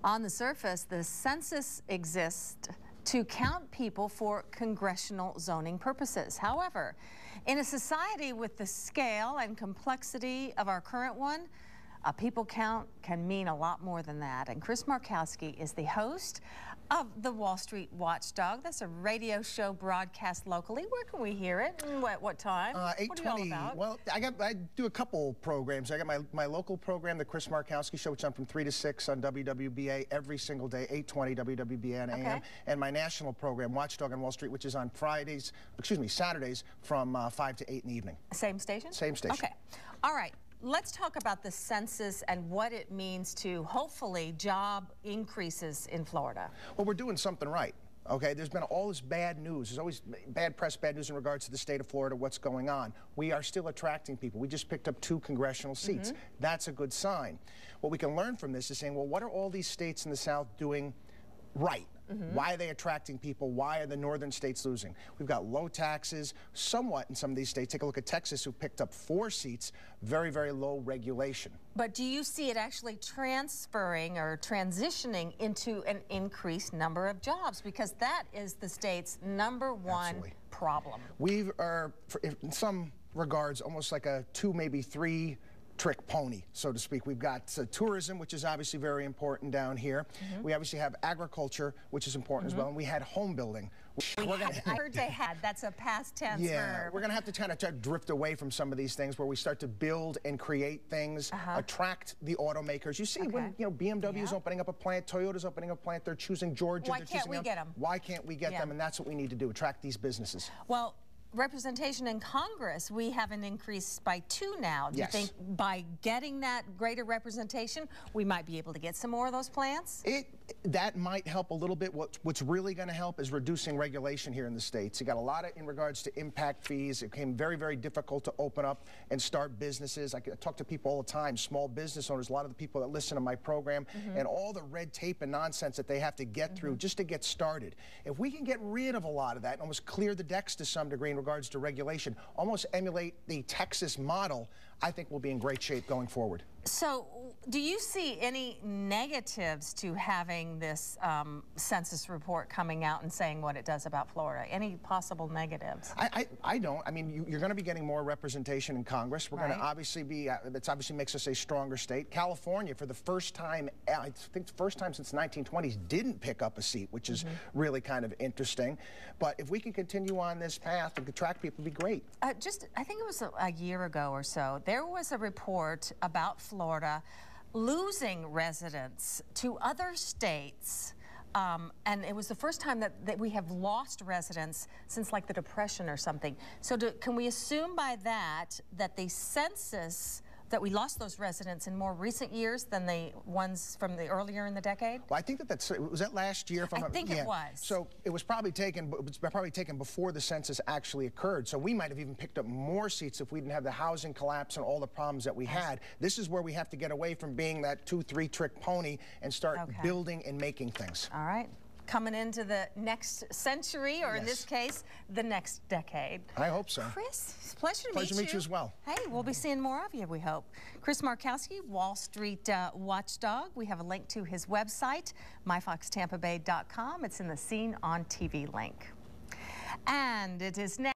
On the surface, the census exists to count people for congressional zoning purposes. However, in a society with the scale and complexity of our current one, a people count can mean a lot more than that. And Chris Markowski is the host of the Wall Street Watchdog. That's a radio show broadcast locally. Where can we hear it? And what time? 8:20. Well, I do a couple programs. I got my local program, the Chris Markowski Show, which I'm from 3 to 6 on WWBA every single day, 8:20 WWBA on AM. And my national program, Watchdog on Wall Street, which is on Saturdays from 5 to 8 in the evening. Same station? Same station. Okay. All right. Let's talk about the census and what it means to, hopefully, job increases in Florida. Well, we're doing something right. Okay, there's been all this bad news. There's always bad press, bad news in regards to the state of Florida, what's going on. We are still attracting people. We just picked up 2 congressional seats. That's a good sign. What we can learn from this is saying, well, what are all these states in the South doing right? Why are they attracting people? Why are the northern states losing? We've got low taxes, somewhat in some of these states. Take a look at Texas, who picked up 4 seats, very, very low regulation. But do you see it actually transferring or transitioning into an increased number of jobs? Because that is the state's #1 problem. We are, in some regards, almost like a 2, maybe 3 trick pony, so to speak. We've got tourism, which is obviously very important down here. We obviously have agriculture, which is important as well, and we had home building. I heard they had. That's a past tense verb. We're going to have to kind of drift away from some of these things where we start to build and create things, attract the automakers. You see when BMW is opening up a plant, Toyota's opening up a plant, they're choosing Georgia. Why can't we get them? Why can't we get them? And that's what we need to do, attract these businesses. Well, representation in Congress, we have an increase by 2 now. Do you think by getting that greater representation, we might be able to get some more of those plants? That might help a little bit. What's really going to help is reducing regulation here in the States. You got a lot in regards to impact fees. It became very, very difficult to open up and start businesses. I talk to people all the time, small business owners, a lot of the people that listen to my program, and all the red tape and nonsense that they have to get through just to get started. If we can get rid of a lot of that and almost clear the decks to some degree in regards to regulation, almost emulate the Texas model, I think we'll be in great shape going forward. So, do you see any negatives to having this census report coming out and saying what it does about Florida? Any possible negatives? I don't. I mean, you're going to be getting more representation in Congress. We're going to obviously be, that obviously makes us a stronger state. California, for the first time, I think the first time since the 1920s, didn't pick up a seat, which is really kind of interesting. But if we can continue on this path and attract people, it'd be great. I think it was a year ago or so, there was a report about Florida losing residents to other states, and it was the first time that we have lost residents since like the Depression or something. So can we assume by that the census, that we lost those residents in more recent years than the ones from the earlier in the decade? Well, I think was that last year? I think it was. So it was probably taken before the census actually occurred. So we might have even picked up more seats if we didn't have the housing collapse and all the problems that we had. This is where we have to get away from being that 2, 3 trick pony and start building and making things. All right. Coming into the next century, or in this case, the next decade. I hope so. Chris, it's a pleasure to meet you. Pleasure to meet you as well. Hey, we'll be seeing more of you, we hope. Chris Markowski, Wall Street Watchdog. We have a link to his website, myfoxtampabay.com. It's in the Seen on TV link. And it is now.